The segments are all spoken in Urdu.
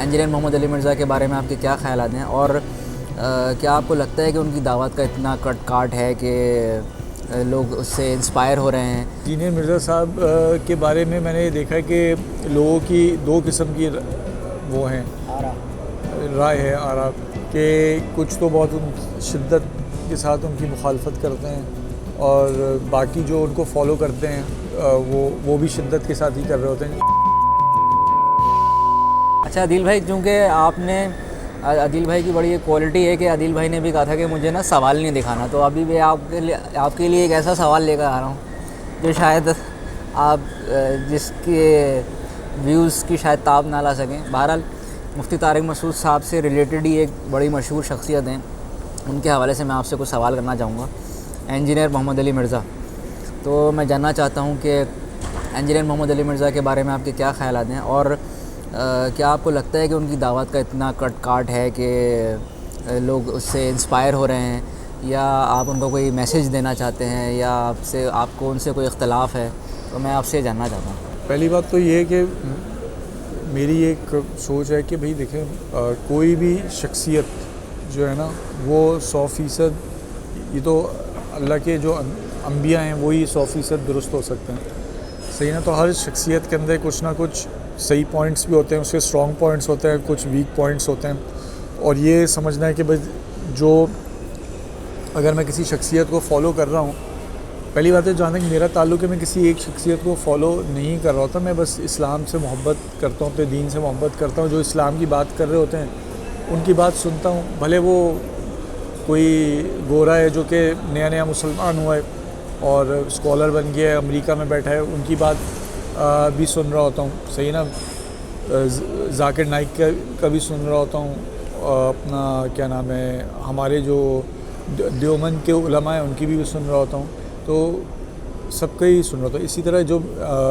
انجینئر محمد علی مرزا کے بارے میں آپ کے کیا خیالات ہیں، اور کیا آپ کو لگتا ہے کہ ان کی دعوت کا اتنا کاٹ ہے کہ لوگ اس سے انسپائر ہو رہے ہیں؟ انجینئر مرزا صاحب کے بارے میں نے یہ دیکھا ہے کہ لوگوں کی دو قسم کی وہ ہیں رائے ہے، آرا، کہ کچھ تو بہت شدت کے ساتھ ان کی مخالفت کرتے ہیں، اور باقی جو ان کو فالو کرتے ہیں وہ بھی شدت کے ساتھ ہی کر رہے ہوتے ہیں۔ اچھا عدیل بھائی، چونکہ عدیل بھائی کی بڑی کوالٹی ہے کہ عدیل بھائی نے بھی کہا تھا کہ مجھے نا سوال نہیں دکھانا، تو ابھی بھی آپ کے لیے ایک ایسا سوال لے کر آ رہا ہوں جو شاید آپ جس کے ویوز کی شاید تاب نہ لا سکیں۔ بہرحال مفتی طارق مسعود صاحب سے ریلیٹڈ ہی ایک بڑی مشہور شخصیت ہیں، ان کے حوالے سے میں آپ سے کچھ سوال کرنا چاہوں گا۔ انجینئر محمد علی مرزا، تو میں جاننا چاہتا ہوں کہ انجینئر محمد علی مرزا کے بارے میں آپ کے کیا خیالات ہیں، اور کیا آپ کو لگتا ہے کہ ان کی دعوت کا اتنا کاٹ ہے کہ لوگ اس سے انسپائر ہو رہے ہیں، یا آپ ان کو کوئی میسیج دینا چاہتے ہیں، یا آپ کو ان سے کوئی اختلاف ہے؟ تو میں آپ سے جاننا چاہتا ہوں۔ پہلی بات تو یہ ہے کہ میری ایک سوچ ہے کہ بھئی دیکھیں، کوئی بھی شخصیت جو ہے نا وہ 100%، یہ تو اللہ کے جو انبیاء ہیں وہی 100% درست ہو سکتے ہیں، صحیح نا؟ تو ہر شخصیت کے اندر کچھ نہ کچھ صحیح پوائنٹس بھی ہوتے ہیں، اس کے اسٹرانگ پوائنٹس ہوتے ہیں، کچھ ویک پوائنٹس ہوتے ہیں، اور یہ سمجھنا ہے کہ بھئی جو اگر میں کسی شخصیت کو فالو کر رہا ہوں، پہلی بات ہے جہاں تک میرا تعلق ہے میں کسی ایک شخصیت کو فالو نہیں کر رہا ہوتا، میں بس اسلام سے محبت کرتا ہوں، تو دین سے محبت کرتا ہوں، جو اسلام کی بات کر رہے ہوتے ہیں ان کی بات سنتا ہوں، بھلے وہ کوئی گورا ہے جو کہ نیا مسلمان ہوا ہے اور اسکالر بن گیا ہے، امریکہ میں بیٹھا ہے، ان کی بات بھی سن رہا ہوتا ہوں، صحیح نا؟ ذاکر نائک کا بھی سن رہا ہوتا ہوں، اپنا کیا نام ہے، ہمارے جو دیوبند کے علماء ہیں ان کی بھی سن رہا ہوتا ہوں، تو سب کا ہی سن رہا ہوتا ہوں۔ اسی طرح جو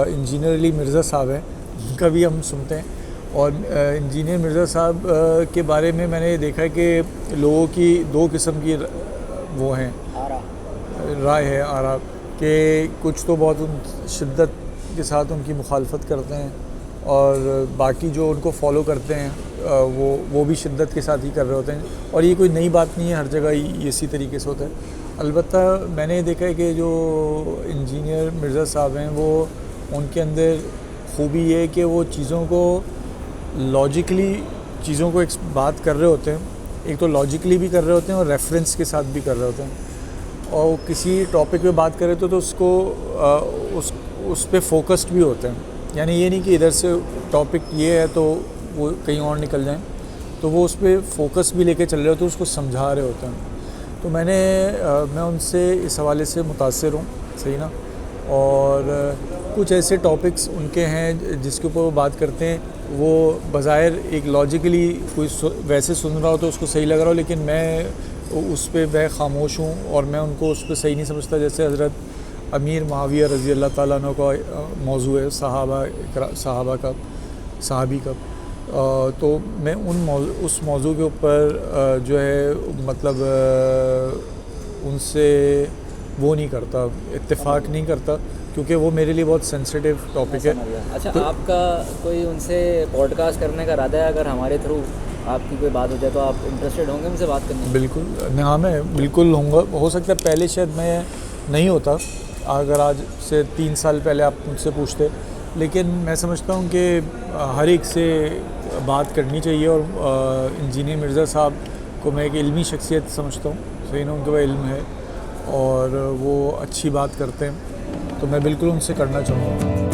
انجینئر علی مرزا صاحب ہیں ان کا بھی ہم سنتے ہیں، اور انجینئر مرزا صاحب کے بارے میں نے یہ دیکھا ہے کہ لوگوں کی دو قسم کی وہ ہیں رائے ہے، آرا، کہ کچھ تو بہت شدت کے ساتھ ان کی مخالفت کرتے ہیں، اور باقی جو ان کو فالو کرتے ہیں وہ بھی شدت کے ساتھ ہی کر رہے ہوتے ہیں، اور یہ کوئی نئی بات نہیں ہے، ہر جگہ اسی طریقے سے ہوتا ہے۔ البتہ میں نے دیکھا ہے کہ جو انجینئر مرزا صاحب ہیں وہ ان کے اندر خوبی یہ ہے کہ وہ چیزوں کو لاجیکلی چیزوں کو ایک بات کر رہے ہوتے ہیں، ایک تو لاجیکلی بھی کر رہے ہوتے ہیں اور ریفرنس کے ساتھ بھی کر رہے ہوتے ہیں، اور کسی ٹاپک پہ بات کرے تو اس کو اس پہ فوکسڈ بھی ہوتے ہیں، یعنی یہ نہیں کہ ادھر سے ٹاپک یہ ہے تو وہ کہیں اور نکل جائیں، تو وہ اس پہ فوکس بھی لے کے چل رہے ہوتے ہیں، اس کو سمجھا رہے ہوتے ہیں۔ تو میں ان سے اس حوالے سے متاثر ہوں، صحیح نا؟ اور کچھ ایسے ٹاپکس ان کے ہیں جس کے اوپر وہ بات کرتے ہیں، وہ بظاہر ایک لاجیکلی کوئی ویسے سن رہا ہو تو اس کو صحیح لگ رہا ہو، لیکن میں اس پہ بے خاموش ہوں، اور میں ان کو اس پہ صحیح نہیں سمجھتا۔ جیسے حضرت امیر معاویہ رضی اللہ تعالیٰ عنہ کا موضوع ہے، صحابی کا، تو میں اس موضوع کے اوپر جو ہے مطلب ان سے وہ نہیں کرتا، اتفاق نہیں کرتا، کیونکہ وہ میرے لیے بہت سینسیٹیو ٹاپک ہے۔ اچھا، آپ کا کوئی ان سے پوڈ کاسٹ کرنے کا ارادہ ہے؟ اگر ہمارے تھرو آپ کی کوئی بات ہو جائے تو آپ انٹرسٹیڈ ہوں گے ان سے بات کرنے میں؟ بالکل، ہاں میں بالکل ہوں گا۔ ہو سکتا ہے پہلے شاید میں نہیں ہوتا، اگر آج سے 3 سال پہلے آپ مجھ سے پوچھتے، لیکن میں سمجھتا ہوں کہ ہر ایک سے بات کرنی چاہیے، اور انجینئر مرزا صاحب کو میں ایک علمی شخصیت سمجھتا ہوں، صحیح نا؟ ان کے وہ علم ہے اور وہ اچھی بات کرتے ہیں، تو میں بالکل ان سے کرنا چاہوں گا۔